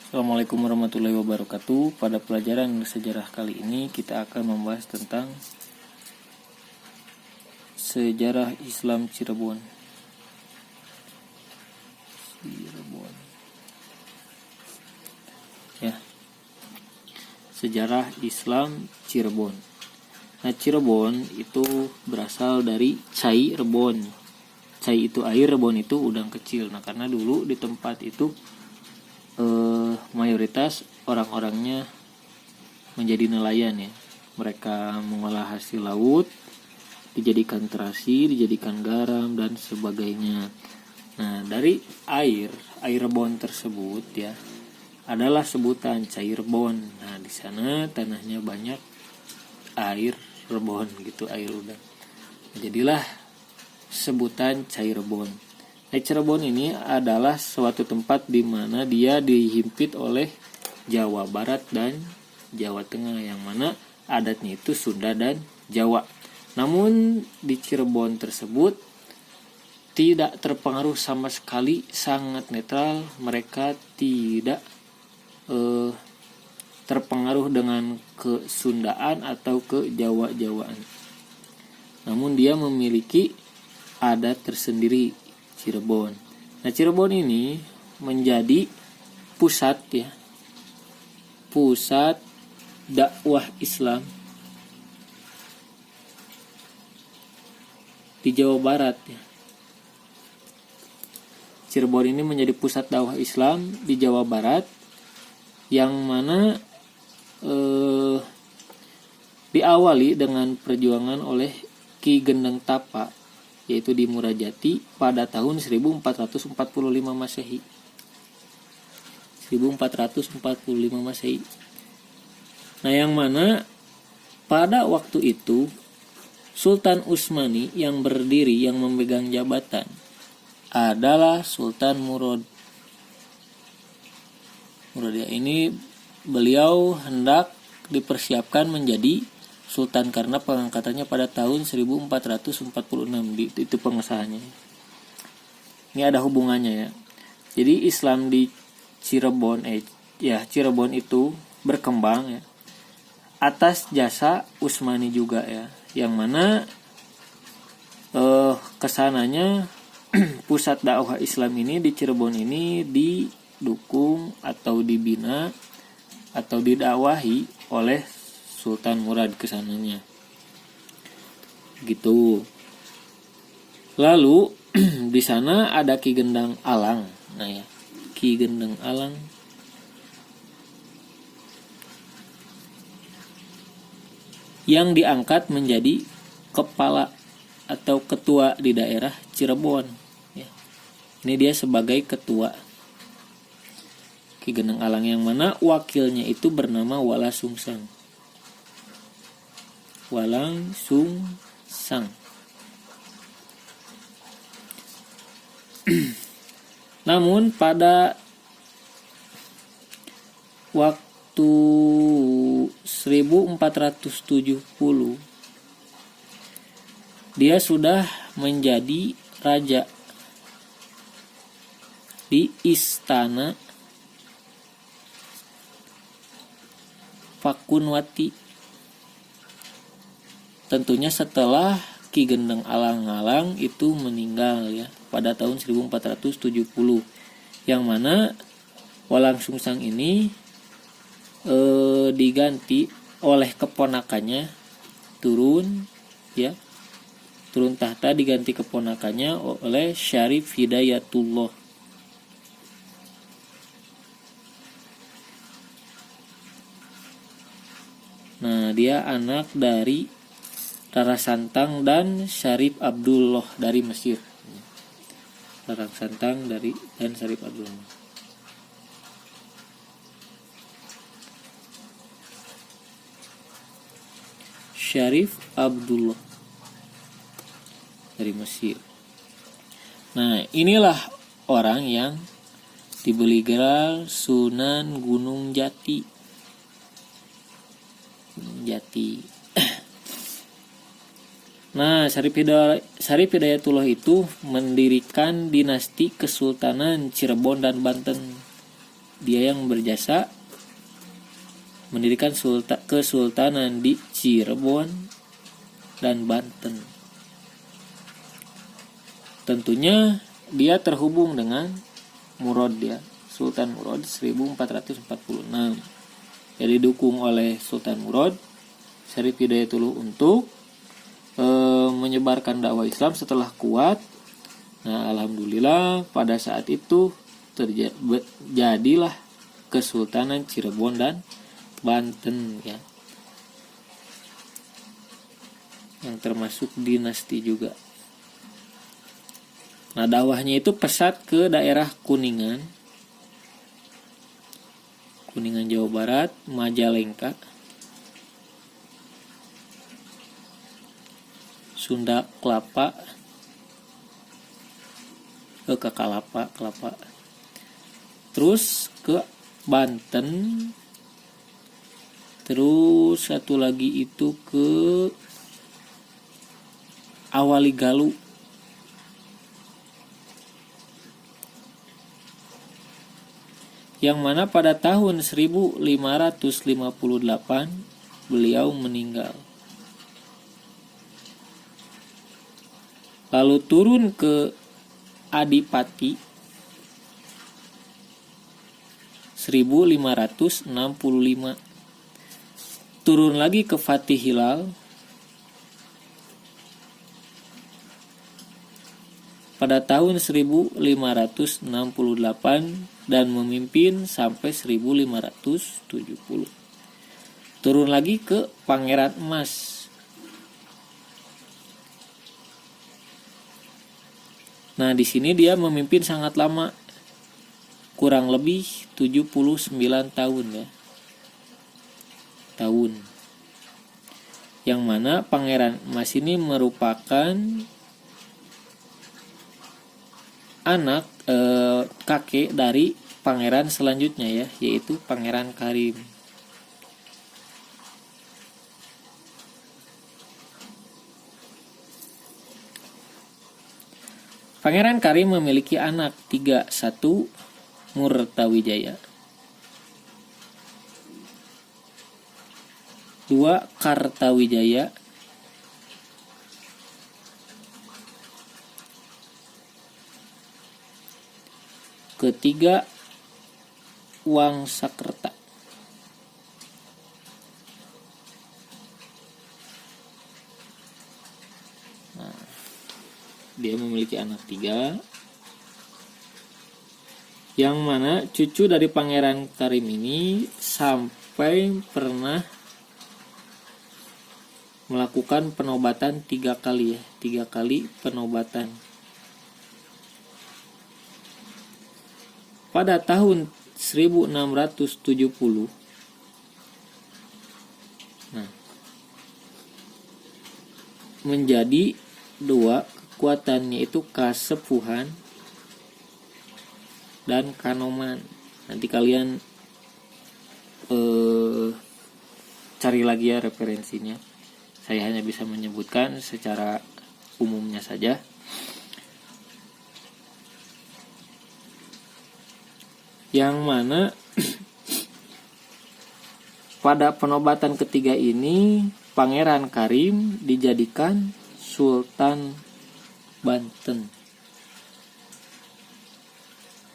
Assalamualaikum warahmatullahi wabarakatuh. Pada pelajaran sejarah kali ini kita akan membahas tentang sejarah Islam Cirebon. Ya. Sejarah Islam Cirebon. Nah, Cirebon itu berasal dari cai rebon. Cai itu air, rebon itu udang kecil. Nah, karena dulu di tempat itu mayoritas orang-orangnya menjadi nelayan ya. Mereka mengolah hasil laut, dijadikan terasi, dijadikan garam dan sebagainya. Nah, dari air rebon tersebut ya adalah sebutan cai rebon. Nah, di sana tanahnya banyak air rebon gitu, air udang. Nah, jadilah sebutan cai rebon. Nah, Cirebon ini adalah suatu tempat di mana dia dihimpit oleh Jawa Barat dan Jawa Tengah, yang mana adatnya itu Sunda dan Jawa. Namun di Cirebon tersebut tidak terpengaruh sama sekali, sangat netral. Mereka tidak terpengaruh dengan kesundaan atau kejawa-jawaan. Namun dia memiliki adat tersendiri, Cirebon. Nah, Cirebon ini menjadi pusat dakwah Islam di Jawa Barat ya. Cirebon ini menjadi pusat dakwah Islam di Jawa Barat, yang mana diawali dengan perjuangan oleh Ki Gendeng Tapa, yaitu di Murajati pada tahun 1445 Masehi. 1445 Masehi. Nah, yang mana pada waktu itu Sultan Utsmani yang berdiri, yang memegang jabatan adalah Sultan Murad. Ini beliau hendak dipersiapkan menjadi sultan karena pengangkatannya pada tahun 1446. Itu pengesahannya. Ini ada hubungannya ya. Jadi Islam di Cirebon Cirebon itu berkembang ya atas jasa Utsmani juga ya, yang mana kesananya pusat dakwah Islam ini di Cirebon ini didukung atau dibina atau didakwahi oleh Sultan Murad kesananya gitu. Lalu di sana ada Ki Gendang Alang. Nah ya, Ki Gendang Alang yang diangkat menjadi kepala atau ketua di daerah Cirebon ya. Ini dia sebagai ketua Ki Gendang Alang, yang mana wakilnya itu bernama Walang Sungsang. Namun pada waktu 1470 dia sudah menjadi raja di istana Pakunwati. Tentunya setelah Ki Gendeng Alang-Alang itu meninggal ya pada tahun 1470, yang mana Walang Sungsang ini diganti oleh keponakannya, turun tahta, diganti keponakannya oleh Syarif Hidayatullah. Nah, dia anak dari Rara Santang dan Syarif Abdullah dari Mesir. Rara Santang dan Syarif Abdullah. Syarif Abdullah dari Mesir. Nah, inilah orang yang diberi gelar Sunan Gunung Jati. Nah, Syarif Hidayatullah itu mendirikan dinasti Kesultanan Cirebon dan Banten. dia yang berjasa mendirikan kesultanan di Cirebon dan Banten. Tentunya dia terhubung dengan Murad ya, Sultan Murad 1446. Jadi didukung oleh Sultan Murad, Syarif Hidayatullah untuk menyebarkan dakwah Islam setelah kuat. Nah, alhamdulillah pada saat itu jadilah Kesultanan Cirebon dan Banten ya, yang termasuk dinasti juga. Nah, dakwahnya itu pesat ke daerah Kuningan Jawa Barat, Majalengka, Sunda Kelapa, Kelapa, terus ke Banten, terus satu lagi itu ke Awaligalu, yang mana pada tahun 1558 beliau meninggal. Lalu turun ke Adipati 1565. Turun lagi ke Fatih Hilal pada tahun 1568 dan memimpin sampai 1570. Turun lagi ke Pangeran Emas. Nah, di sini dia memimpin sangat lama, kurang lebih 79 tahun ya. Yang mana Pangeran Emas ini merupakan anak kakek dari pangeran selanjutnya ya, yaitu Pangeran Karim. Pangeran Karim memiliki anak 3, 1 Murtawijaya, 2 Kartawijaya, 3 Wangsakerta. Nah, dia memiliki anak 3, yang mana cucu dari Pangeran Karim ini sampai pernah melakukan penobatan 3 kali ya, 3 kali penobatan. Pada tahun 1670, menjadi 2 kekuatan, yaitu Kasepuhan dan Kanoman. Nanti kalian cari lagi ya referensinya. Saya hanya bisa menyebutkan secara umumnya saja. Yang mana pada penobatan ketiga ini Pangeran Karim dijadikan Sultan Banten.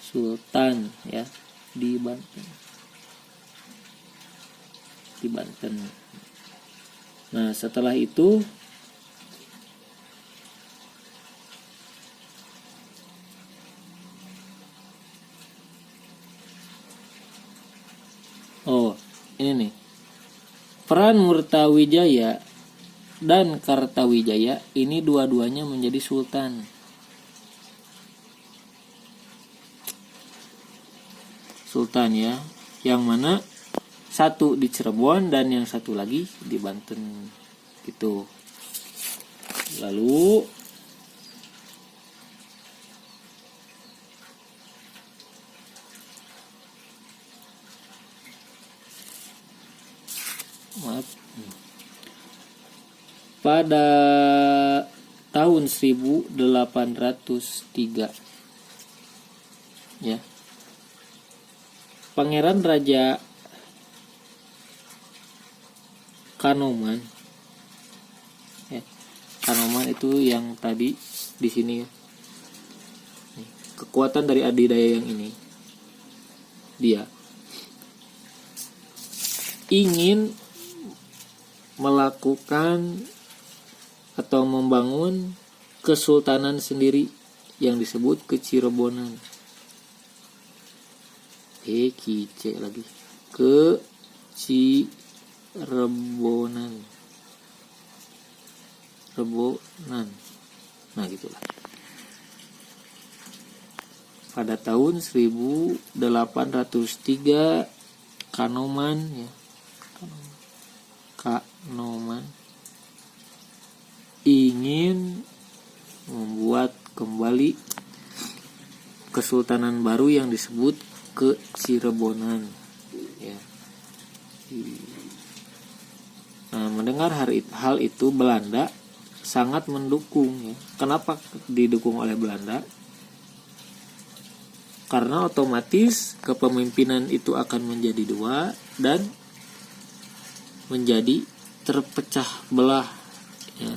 Sultan ya di Banten. Nah, setelah itu ini nih. Peran Murtawijaya dan Kartawijaya ini dua-duanya menjadi sultan. Sultan ya, yang mana satu di Cirebon dan yang satu lagi di Banten gitu. Lalu pada tahun 1803 ya. Pangeran Raja Kanoman, ya, Kanoman itu yang tadi di sini ya. Kekuatan dari adidaya yang ini, dia ingin melakukan atau membangun kesultanan sendiri yang disebut Kecirebonan. Kice lagi. Kecirebonan. Rebonan. Nah, gitulah. Pada tahun 1803 Kanoman ya. Kanoman ingin membuat kembali kesultanan baru yang disebut Kecirebonan ya. Nah, mendengar hal itu Belanda sangat mendukung ya. Kenapa didukung oleh Belanda? Karena otomatis kepemimpinan itu akan menjadi dua dan menjadi terpecah belah ya,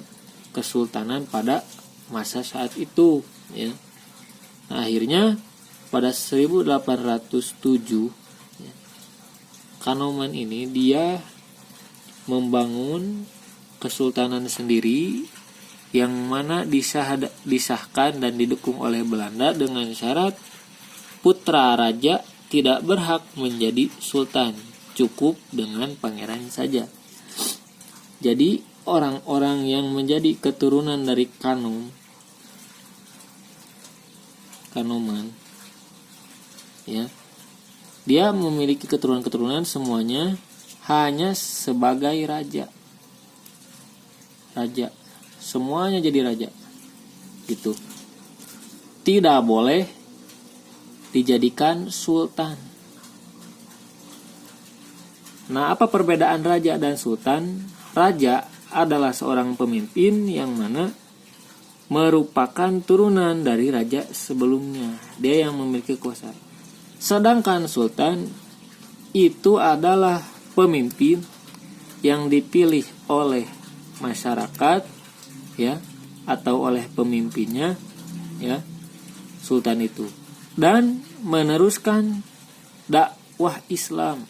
kesultanan pada masa saat itu ya. Nah, akhirnya pada 1807 ya, Kanoman ini dia membangun kesultanan sendiri yang mana disahkan dan didukung oleh Belanda dengan syarat putra raja tidak berhak menjadi sultan, cukup dengan pangeran saja. Jadi orang-orang yang menjadi keturunan dari Kanoman ya, dia memiliki keturunan-keturunan semuanya hanya sebagai raja, semuanya jadi raja gitu, tidak boleh dijadikan sultan. Nah, apa perbedaan raja dan sultan? Raja adalah seorang pemimpin yang mana merupakan turunan dari raja sebelumnya, dia yang memiliki kuasa. Sedangkan sultan itu adalah pemimpin yang dipilih oleh masyarakat ya, atau oleh pemimpinnya ya, sultan itu, dan meneruskan dakwah Islam.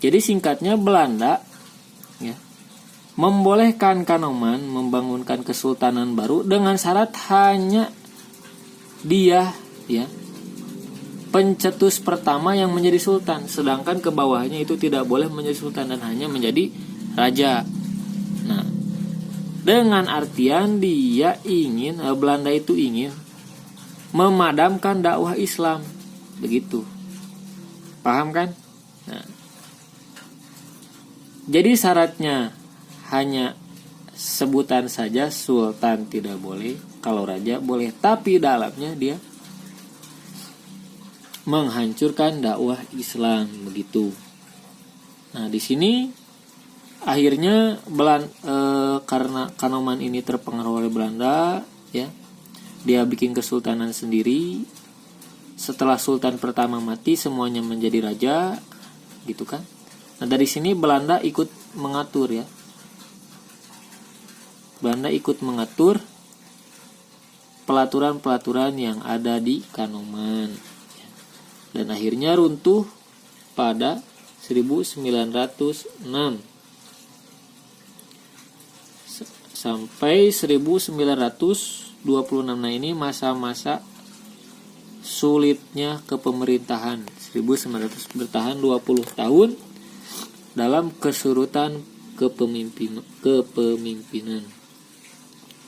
Jadi singkatnya Belanda ya, membolehkan Kanoman membangunkan kesultanan baru dengan syarat hanya dia ya, pencetus pertama yang menjadi sultan, sedangkan ke bawahnya itu tidak boleh menjadi sultan dan hanya menjadi raja. Nah, dengan artian dia ingin, Belanda itu ingin memadamkan dakwah Islam, begitu. Paham kan? Nah, jadi syaratnya hanya sebutan saja, sultan tidak boleh, kalau raja boleh, tapi dalamnya dia menghancurkan dakwah Islam, begitu. Nah, di sini akhirnya karena Kanoman ini terpengaruh oleh Belanda ya, dia bikin kesultanan sendiri. Setelah sultan pertama mati, semuanya menjadi raja, gitu kan. Nah, dari sini Belanda ikut mengatur ya. Belanda ikut mengatur pelaturan-pelaturan yang ada di Kanoman. Dan akhirnya runtuh pada 1906. Sampai 1926. Nah, ini masa-masa sulitnya kepemerintahan. 1900 bertahan 20 tahun dalam kesurutan kepemimpinan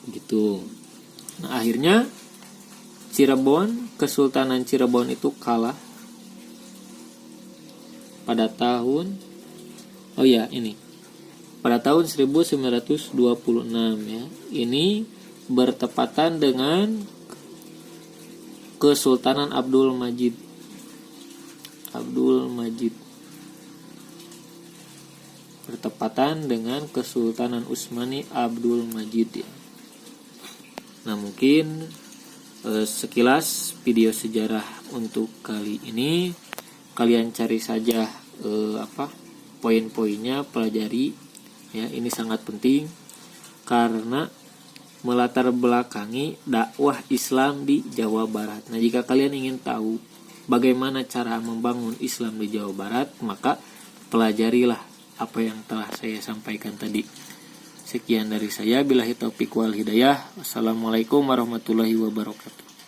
gitu. Nah, akhirnya Cirebon, Kesultanan Cirebon itu kalah pada tahun pada tahun 1926 ya. Ini bertepatan dengan Kesultanan Abdul Majid. Bertepatan dengan Kesultanan Utsmani Abdul Majid ya. Nah, mungkin Sekilas video sejarah untuk kali ini, kalian cari saja poin-poinnya, pelajari ya, ini sangat penting karena melatar belakangi dakwah Islam di Jawa Barat. Nah, jika kalian ingin tahu bagaimana cara membangun Islam di Jawa Barat, maka pelajarilah apa yang telah saya sampaikan tadi. Sekian dari saya, billahi taufiq wal hidayah. Wassalamualaikum warahmatullahi wabarakatuh.